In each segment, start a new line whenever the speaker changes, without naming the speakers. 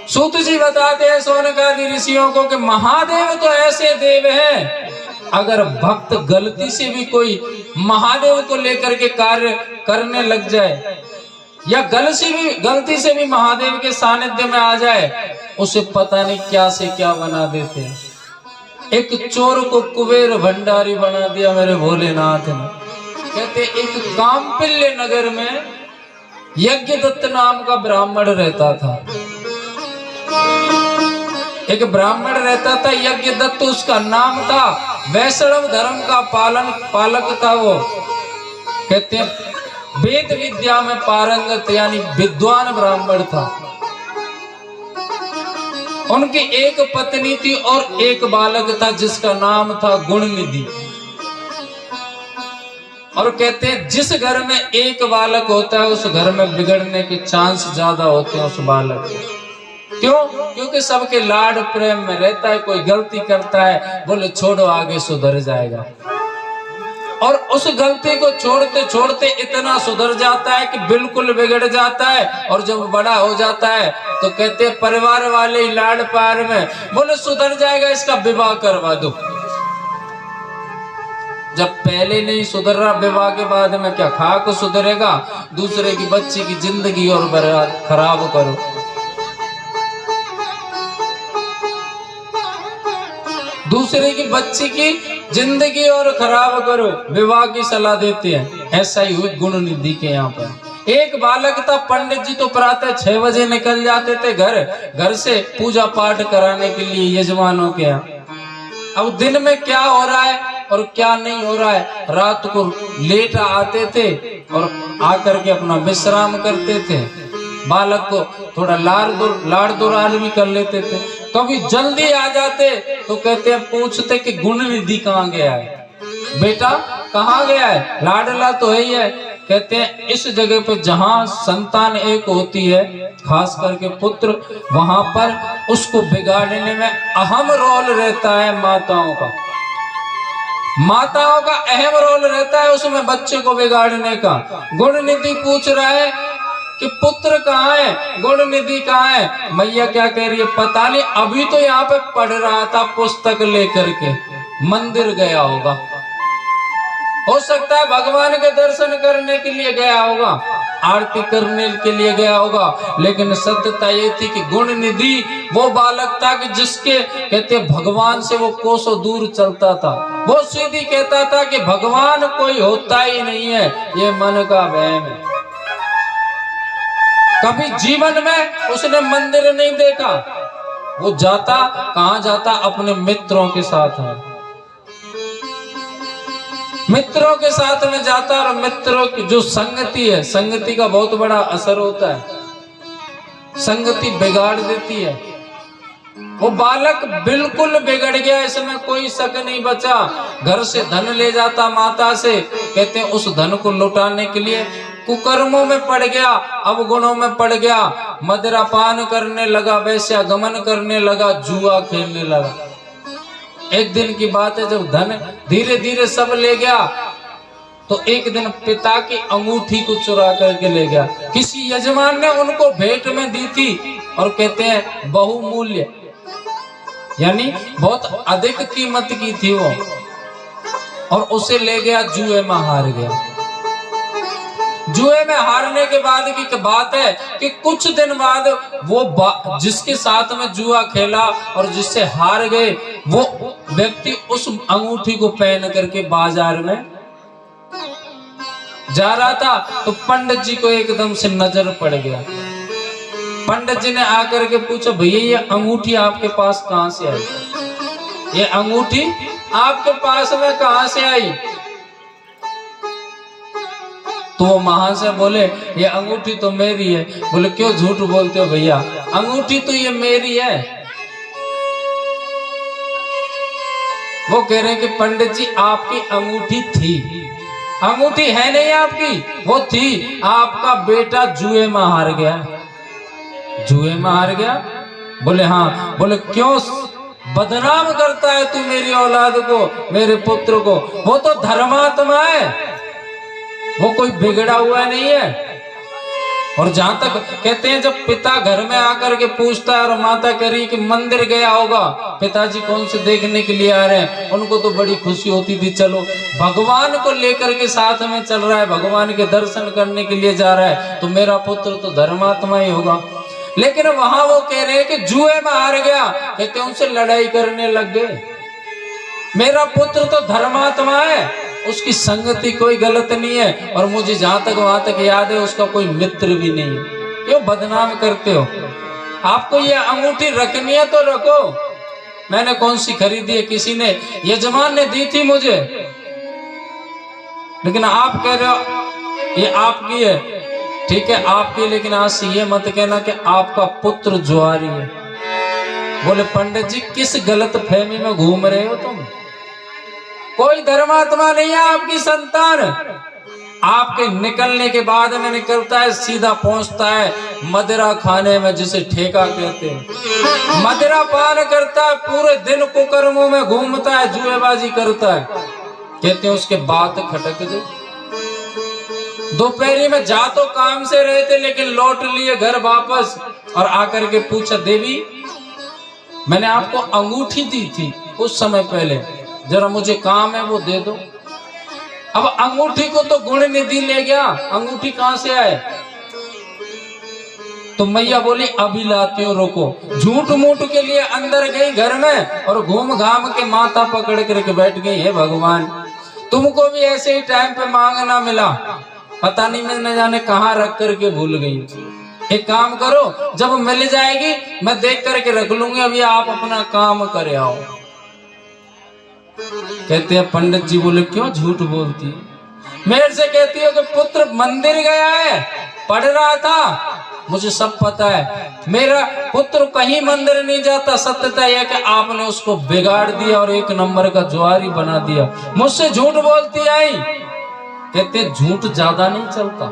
सूत जी बताते हैं शौनकादि ऋषियों को कि महादेव तो ऐसे देव हैं, अगर भक्त गलती से भी कोई महादेव को लेकर के कार्य करने लग जाए या गलती से भी महादेव के सानिध्य में आ जाए, उसे पता नहीं क्या से क्या बना देते हैं। एक चोर को कुबेर भंडारी बना दिया मेरे भोलेनाथ ने। कहते एक कामपिल्य नगर में यज्ञदत्त नाम का ब्राह्मण रहता था। एक ब्राह्मण रहता था यज्ञदत्त उसका नाम था, वैष्णव धर्म का पालक था वो। कहते हैं वेद विद्या में पारंगत यानी विद्वान ब्राह्मण था। उनकी एक पत्नी थी और एक बालक था जिसका नाम था गुणनिधि। और कहते हैं जिस घर में एक बालक होता है उस घर में बिगड़ने के चांस ज्यादा होते हैं उस बालक के। क्यों? क्योंकि सबके लाड प्रेम में रहता है। कोई गलती करता है, बोले छोड़ो आगे सुधर जाएगा, और उस गलती को छोड़ते छोड़ते इतना सुधर जाता है कि बिल्कुल बिगड़ जाता है। और जब बड़ा हो जाता है तो कहते हैं परिवार वाले ही लाड प्यार में बोले सुधर जाएगा, इसका विवाह करवा दो। जब पहले नहीं सुधर रहा, विवाह के बाद में क्या खाक सुधरेगा? दूसरे की बच्ची की जिंदगी और खराब करो। दूसरे की बच्ची की जिंदगी और खराब करो, विवाह की सलाह देते हैं। ऐसा ही हुई गुणनिधि के यहाँ पर। एक बालक था, पंडित जी तो प्रातः 6 बजे निकल जाते थे घर से पूजा पाठ कराने के लिए यजमानों के यहाँ। अब दिन में क्या हो रहा है और क्या नहीं हो रहा है, रात को लेट आते थे और आकर के अपना विश्राम करते थे। बालक को थोड़ा लाड़ दुलार भी कर लेते थे। कभी जल्दी आ जाते तो कहते हैं पूछते कि गुणनिधि कहाँ गया है, बेटा कहाँ गया है, लाडला तो है ही है। कहते हैं इस जगह पे जहाँ संतान एक होती है, खास करके पुत्र, वहां पर उसको बिगाड़ने में अहम रोल रहता है माताओं का। माताओं का अहम रोल रहता है उसमें बच्चे को बिगाड़ने का। गुणनिधि पूछ रहा है कि पुत्र कहाँ है, गुणनिधि कहाँ है। मैया क्या कह रही है पता नहीं, अभी तो यहाँ पे पढ़ रहा था पुस्तक लेकर के, मंदिर गया होगा, हो सकता है भगवान के दर्शन करने के लिए गया होगा, आरती करने के लिए गया होगा। लेकिन सत्यता ये थी कि गुणनिधि वो बालक था कि जिसके कहते भगवान से वो कोसों दूर चलता था। वो सीधी कहता था कि भगवान कोई होता ही नहीं है, ये मन का वहम है। कभी जीवन में उसने मंदिर नहीं देखा। वो जाता कहाँ जाता, अपने मित्रों के साथ है, मित्रों के साथ में जाता। और मित्रों की जो संगति है, संगति का बहुत बड़ा असर होता है, संगति बिगाड़ देती है। वो बालक बिल्कुल बिगड़ गया, इसमें कोई शक नहीं बचा। घर से धन ले जाता माता से, कहते हैं उस धन को लुटाने के लिए कुकर्मों में पड़ गया, अवगुणों में पड़ गया, मदिरापान करने लगा, वैश्यागमन करने लगा, जुआ खेलने लगा। एक दिन की बात है, जब धन धीरे धीरे सब ले गया तो एक दिन पिता की अंगूठी को चुरा करके ले गया। किसी यजमान ने उनको भेंट में दी थी और कहते हैं बहुमूल्य, यानी बहुत अधिक कीमत की थी वो, और उसे ले गया, जुए में हार गया। जुए में हारने के बाद की बात है कि कुछ दिन बाद वो जिसके साथ में जुआ खेला और जिससे हार गए, वो व्यक्ति उस अंगूठी को पहन करके बाजार में जा रहा था तो पंडित जी को एकदम से नजर पड़ गया। पंडित जी ने आकर के पूछा, भैया ये अंगूठी आपके पास कहाँ से आई, ये अंगूठी आपके पास में कहाँ से आई? तो वो वहां से बोले, ये अंगूठी तो मेरी है। बोले क्यों झूठ बोलते हो भैया, अंगूठी तो ये मेरी है। वो कह रहे हैं कि पंडित जी आपकी अंगूठी थी, अंगूठी है नहीं आपकी, वो थी। आपका बेटा जुए में हार गया, जुए में हार गया। बोले हाँ। बोले क्यों बदनाम करता है तू मेरी औलाद को, मेरे पुत्र को? वो तो धर्मात्मा है, वो कोई बिगड़ा हुआ नहीं है। और जहां तक कहते हैं जब पिता घर में आकर के पूछता है और माता कह रही कि मंदिर गया होगा, पिताजी कौन से देखने के लिए आ रहे हैं, उनको तो बड़ी खुशी होती थी, चलो भगवान को लेकर के साथ में चल रहा है, भगवान के दर्शन करने के लिए जा रहा है, तो मेरा पुत्र तो धर्मात्मा ही होगा। लेकिन वहां वो कह रहे हैं कि जुए में हार गया, कहते उनसे लड़ाई करने लग गए। मेरा पुत्र तो धर्मात्मा है, उसकी संगति कोई गलत नहीं है, और मुझे जहां तक वहां तक याद है उसका कोई मित्र भी नहीं है। क्यों बदनाम करते हो? आपको ये अंगूठी रखनी है तो रखो। मैंने कौन सी खरीदी है? किसी ने, यजमान ने दी थी मुझे, लेकिन आप कह रहे हो ये आपकी है। ठीक है आपकी, लेकिन आज से ये मत कहना कि आपका पुत्र जुआरी है। बोले पंडित जी किस गलत फहमी में घूम रहे हो तुम? कोई धर्मात्मा नहीं है आपकी संतान। आपके निकलने के बाद में निकलता है, सीधा पहुंचता है मदिरा खाने में, जिसे ठेका कहते हैं। मदिरा पान करता है, पूरे दिन कुकर्मों में घूमता है, जुएबाजी करता है। कहते हैं उसके बात खटक गई। दोपहरी में जा तो काम से रहे थे, लेकिन लौट लिए घर वापस, और आकर के पूछा देवी मैंने आपको अंगूठी दी थी कुछ समय पहले, जरा मुझे काम है वो दे दो। अब अंगूठी को तो गुण निधि ले गया, अंगूठी कहां से आए? तो मैया बोली अभी लाती हूँ, रोको। झूठ मूठ के लिए अंदर गई घर में, और घूम घाम के माथा पकड़ करके बैठ गई, है भगवान तुमको भी ऐसे ही टाइम पे मांगना मिला, पता नहीं मैं न जाने कहाँ रख करके भूल गई। एक काम करो, जब मिल जाएगी मैं देख करके रख लूंगी, अभी आप अपना काम करे आओ। कहते हैं पंडित जी बोले क्यों झूठ बोलती है? मेरे से कहती हो कि पुत्र मंदिर गया है, पढ़ रहा था, मुझे सब पता है, मेरा पुत्र कहीं मंदिर नहीं जाता। सत्यता यह कि आपने उसको बिगाड़ दिया और एक नंबर का जुआरी बना दिया। मुझसे झूठ बोलती आई। कहते झूठ ज्यादा नहीं चलता,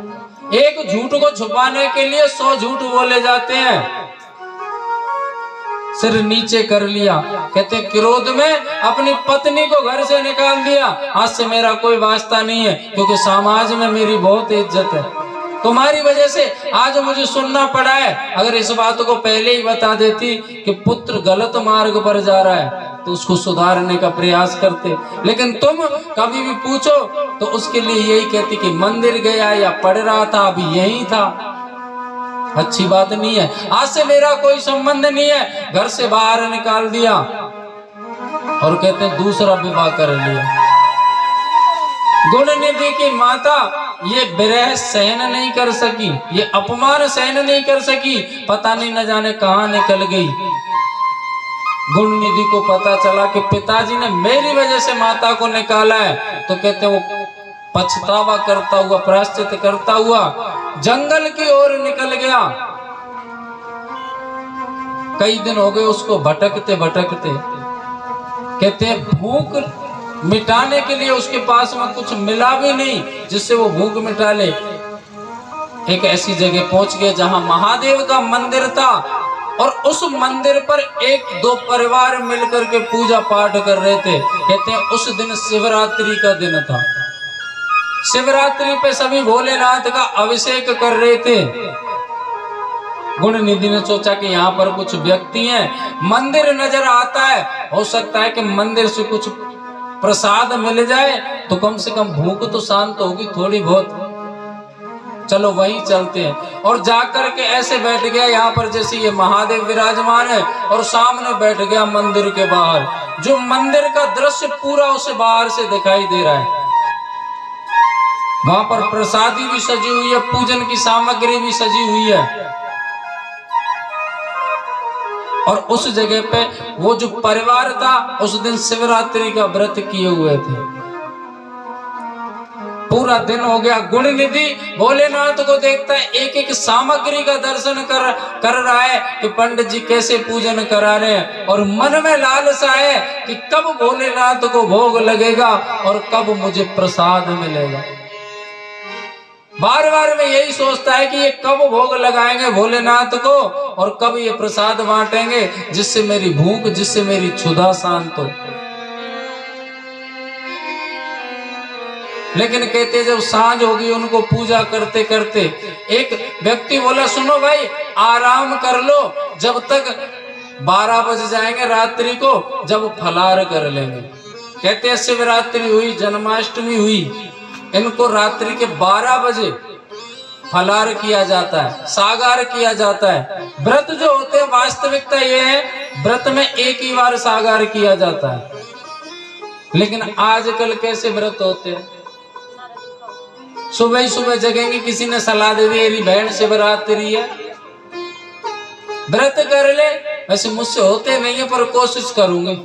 एक झूठ को छुपाने के लिए 100 झूठ बोले जाते हैं। सिर नीचे कर लिया, कहते क्रोध में अपनी पत्नी को घर से निकाल दिया। आज से मेरा कोई वास्ता नहीं है, क्योंकि समाज में मेरी बहुत इज्जत है, तुम्हारी वजह से आज मुझे सुनना पड़ा है। अगर इस बात को पहले ही बता देती कि पुत्र गलत मार्ग पर जा रहा है, तो उसको सुधारने का प्रयास करते। लेकिन तुम कभी भी पूछो तो उसके लिए यही कहती कि मंदिर गया या पढ़ रहा था, अभी यही था। अच्छी बात नहीं है, आज से मेरा कोई संबंध नहीं है, घर से बाहर निकाल दिया। और कहते हैं दूसरा विवाह कर लिया। गुणनिधि की माता ये विरह सहन नहीं कर सकी, ये अपमान सहन नहीं कर सकी, पता नहीं न जाने कहां निकल गई। गुणनिधि को पता चला कि पिताजी ने मेरी वजह से माता को निकाला है, तो कहते वो पछतावा करता हुआ, प्रायश्चित करता हुआ जंगल की ओर निकल गया। कई दिन हो गए उसको भटकते भटकते। कहते हैं भूख मिटाने के लिए उसके पास में कुछ मिला भी नहीं जिससे वो भूख मिटा ले। एक ऐसी जगह पहुंच गए जहां महादेव का मंदिर था, और उस मंदिर पर 1-2 परिवार मिलकर के पूजा पाठ कर रहे थे। कहते हैं उस दिन शिवरात्रि का दिन था। शिवरात्रि पे सभी भोलेनाथ का अभिषेक कर रहे थे। गुणनिधि ने सोचा कि यहाँ पर कुछ व्यक्ति हैं, मंदिर नजर आता है, हो सकता है कि मंदिर से कुछ प्रसाद मिल जाए तो कम से कम भूख तो शांत होगी थोड़ी बहुत। चलो वहीं चलते हैं। और जाकर के ऐसे बैठ गया यहाँ पर जैसे ये महादेव विराजमान है, और सामने बैठ गया मंदिर के बाहर। जो मंदिर का दृश्य पूरा उसे बाहर से दिखाई दे रहा है। वहां पर प्रसादी भी सजी हुई है, पूजन की सामग्री भी सजी हुई है। और उस जगह पे वो जो परिवार था उस दिन शिवरात्रि का व्रत किए हुए थे। पूरा दिन हो गया। गुणनिधि भोलेनाथ को देखता है, एक एक सामग्री का दर्शन कर रहा है कि पंडित जी कैसे पूजन करा रहे हैं, और मन में लालसा है कि कब भोलेनाथ को भोग लगेगा और कब मुझे प्रसाद मिलेगा। बार बार में यही सोचता है कि ये कब भोग लगाएंगे भोलेनाथ को और कब ये प्रसाद बांटेंगे जिससे मेरी भूख, जिससे मेरी क्षुधा शांत हो। लेकिन कहते जब सांझ होगी उनको पूजा करते करते एक व्यक्ति बोला सुनो भाई आराम कर लो जब तक 12 बज जाएंगे रात्रि को, जब फलार कर लेंगे। कहते हैं शिवरात्रि हुई, जन्माष्टमी हुई, इनको रात्रि के 12 बजे फलार किया जाता है, सागार किया जाता है। व्रत जो होते हैं वास्तविकता ये है व्रत में एक ही बार सागार किया जाता है। लेकिन आजकल कैसे व्रत होते हैं, सुबह ही सुबह जगेंगे, किसी ने सलाह दे दी मेरी बहन शिवरात्रि है व्रत कर ले, वैसे मुझसे होते नहीं है पर कोशिश करूंगी।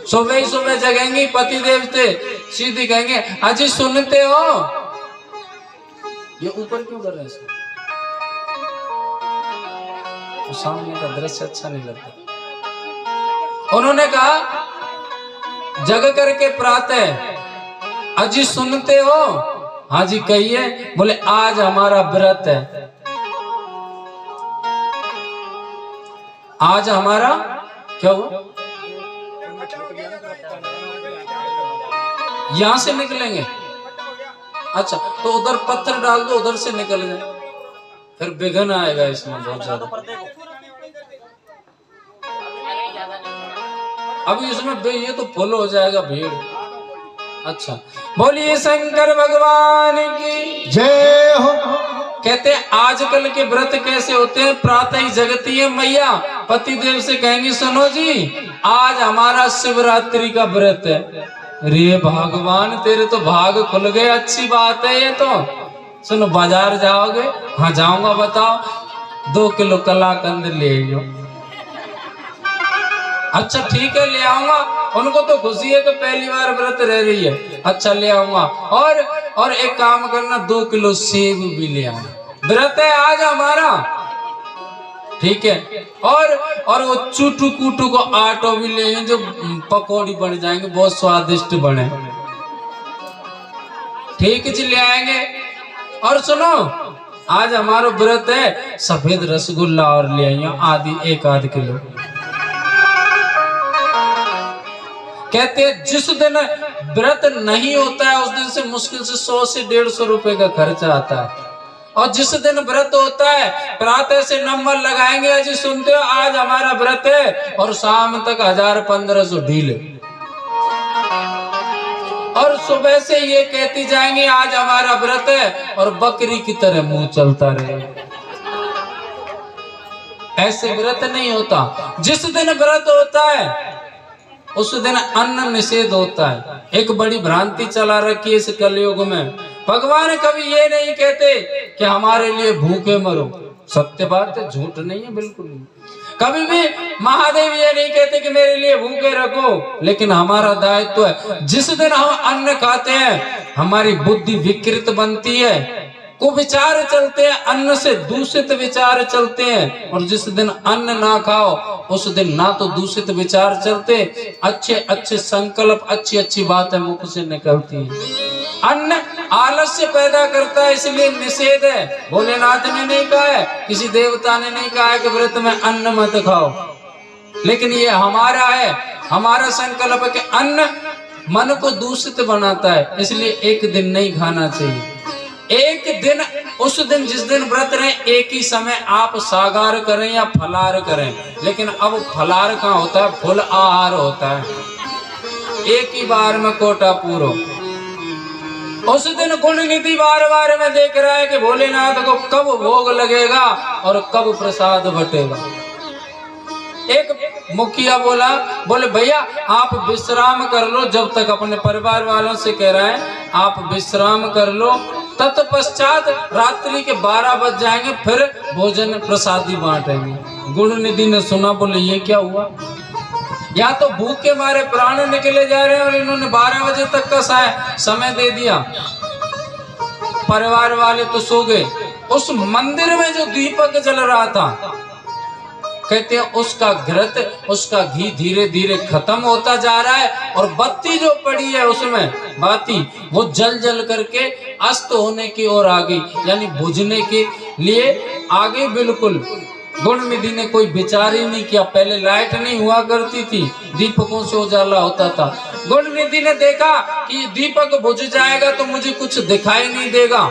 सुबह ही सुबह जगेंगी, पति देवते सीधी कहेंगे अजी सुनते हो, ये ऊपर क्यों कर रहे हैं, तो सामने का दृश्य अच्छा नहीं लगता। उन्होंने कहा जग करके प्रातः अजी सुनते हो, हाँ जी कहिए। बोले आज हमारा व्रत है, आज हमारा क्या हुआ, यहां से निकलेंगे, अच्छा तो उधर पत्थर डाल दो उधर से निकल जाए, फिर विघ्न आएगा इसमें बहुत ज्यादा। अभी इसमें ये तो फुल हो जाएगा भीड़। अच्छा बोलिए शंकर भगवान की
जय हो।
कहते हैं आजकल के व्रत कैसे होते हैं, प्रातः ही जगती है मैया, पति देव से कहेंगी सुनो जी आज हमारा शिवरात्रि का व्रत है। रे भगवान तेरे तो भाग खुल गए, अच्छी बात है ये तो। सुनो बाजार जाओगे, हाँ जाऊंगा, बताओ 2 किलो कलाकंद ले लो। अच्छा ठीक है ले आऊंगा, उनको तो खुशी है कि पहली बार व्रत रह रही है, अच्छा ले आऊंगा। और एक काम करना 2 किलो सेब भी ले आना, व्रत है आज हमारा, ठीक है। और वो चूटू कूटू को आटो भी ले आए जो पकौड़ी बन जाएंगे, बहुत स्वादिष्ट बने, ठीक जी ले आएंगे। और सुनो आज हमारा व्रत है, सफेद रसगुल्ला और ले आइए 1 किलो। कहते हैं जिस दिन व्रत नहीं होता है उस दिन से मुश्किल से 100 से 150 रुपए का खर्चा आता है, और जिस दिन व्रत होता है प्रातः से नंबर लगाएंगे अजी सुनते हो आज हमारा व्रत है, और शाम तक 1000-1500 ढीले, और सुबह से ये कहती जाएंगी आज हमारा व्रत है, और बकरी की तरह मुंह चलता रहे। ऐसे व्रत नहीं होता। जिस दिन व्रत होता है उस दिन अन्न निषेध होता है। एक बड़ी भ्रांति चला रखी है इस कलयुग में, भगवान कभी ये नहीं कहते कि हमारे लिए भूखे मरो, सत्य बात है, झूठ नहीं है बिल्कुल नहीं। कभी भी महादेव ये नहीं कहते कि मेरे लिए भूखे रखो, लेकिन हमारा दायित्व है जिस दिन हम अन्न खाते हैं हमारी बुद्धि विकृत बनती है, कुविचार चलते हैं, अन्न से दूषित विचार चलते हैं। और जिस दिन अन्न ना खाओ उस दिन ना तो दूषित विचार चलते, अच्छे अच्छे संकल्प, अच्छी अच्छी बातें मुख से निकलती हैं। अन्न आलस्य पैदा करता है इसलिए निषेध है। भोलेनाथ ने नहीं कहा है, किसी देवता ने नहीं कहा है कि व्रत में अन्न मत खाओ, लेकिन ये हमारा है, हमारा संकल्प है कि अन्न मन को दूषित बनाता है, इसलिए एक दिन नहीं खाना चाहिए। एक दिन, उस दिन जिस दिन व्रत रहे एक ही समय आप सागार करें या फलार करें, लेकिन अब फलार कहाँ होता है, फुल आहार होता है, एक ही बार में कोटा पूरो। उस दिन गुण निधि बार बार में देख रहा है कि भोलेनाथ को कब भोग लगेगा और कब प्रसाद बटेगा। एक मुखिया बोले भैया आप विश्राम कर लो, जब तक अपने परिवार वालों से कह रहा है आप विश्राम कर लो, तत्पश्चात रात्रि के 12 बज जाएंगे फिर भोजन प्रसादी बांटेंगे। गुण निधि ने सुना, बोले ये क्या हुआ, या तो भूख के मारे प्राण निकले जा रहे हैं और इन्होंने 12 बजे तक का समय दे दिया। परिवार वाले तो सो गए। उस मंदिर में जो दीपक जल रहा था, कहते हैं उसका घृत, उसका घी धीरे धीरे खत्म होता जा रहा है, और बत्ती जो पड़ी है उसमें बाती वो जल जल करके अस्त होने की ओर आ गई, यानी बुझने के लिए आगे बिल्कुल। गुण निधि ने कोई विचार ही नहीं किया। पहले लाइट नहीं हुआ करती थी, दीपकों से उजाला होता था। गुण निधि ने देखा कि दीपक बुझ जाएगा तो मुझे कुछ दिखाई नहीं देगा,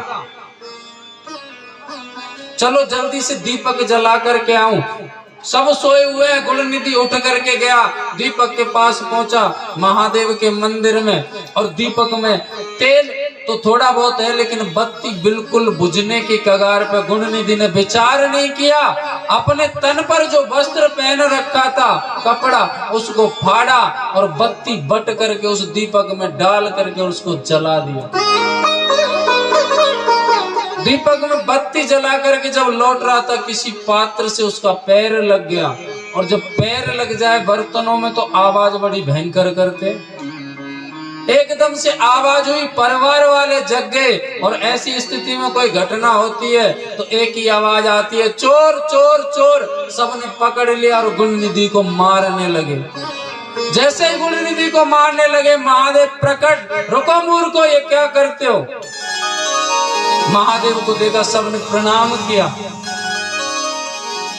चलो जल्दी से दीपक जला करके आऊं। सब सोए हुए हैं, गुण निधि उठ करके गया, दीपक के पास पहुंचा महादेव के मंदिर में, और दीपक में तेल तो थोड़ा बहुत है लेकिन बत्ती बिल्कुल बुझने की कगार पे। गुण निधि ने विचार नहीं किया, अपने तन पर जो वस्त्र पहन रखा था कपड़ा उसको फाड़ा और बत्ती बट करके उस दीपक में डाल करके उसको जला दिया। दीपक में बत्ती जला करके जब लौट रहा था किसी पात्र से उसका पैर लग गया, और जब पैर लग जाए बर्तनों में तो आवाज बड़ी भयंकर करते। एकदम से आवाज हुई, परिवार वाले जग गए, और ऐसी स्थिति में कोई घटना होती है तो एक ही आवाज आती है, चोर चोर चोर। सबने पकड़ लिया और गुण निधि को मारने लगे। जैसे ही गुण निधि को मारने लगे महादेव प्रकट, रुको मूर्खो, ये क्या करते हो? महादेव को देखा, सबने प्रणाम किया,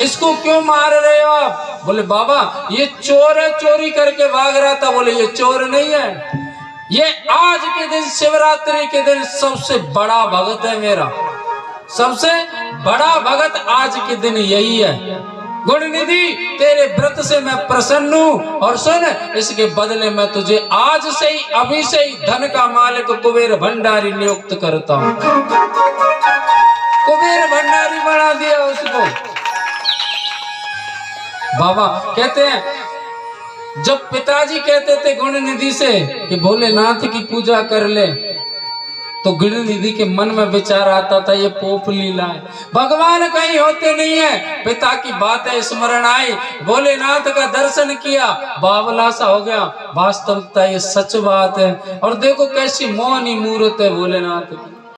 इसको क्यों मार रहे हो आप? बोले बाबा ये चोर है, चोरी करके भाग रहा था। बोले ये चोर नहीं है, ये आज के दिन शिवरात्रि के दिन सबसे बड़ा भगत है मेरा, सबसे बड़ा भगत आज के दिन यही है। गुण निधि तेरे व्रत से मैं प्रसन्न हूँ, और सुन इसके बदले मैं तुझे आज से ही अभी से ही धन का मालिक कुबेर भंडारी नियुक्त करता हूँ। कुबेर भंडारी बना दिया उसको। बाबा कहते हैं जब पिताजी कहते थे गुण निधि से कि भोलेनाथ की पूजा कर ले, तो गुण निधि के मन में विचार आता था ये पोप लीला है, भगवान कहीं होते नहीं है। पिता की बातें स्मरण आई, भोलेनाथ का दर्शन किया, बावला सा हो गया, वास्तविकता ये सच बात है। और देखो कैसी मोहनी मूर्त है भोलेनाथ की।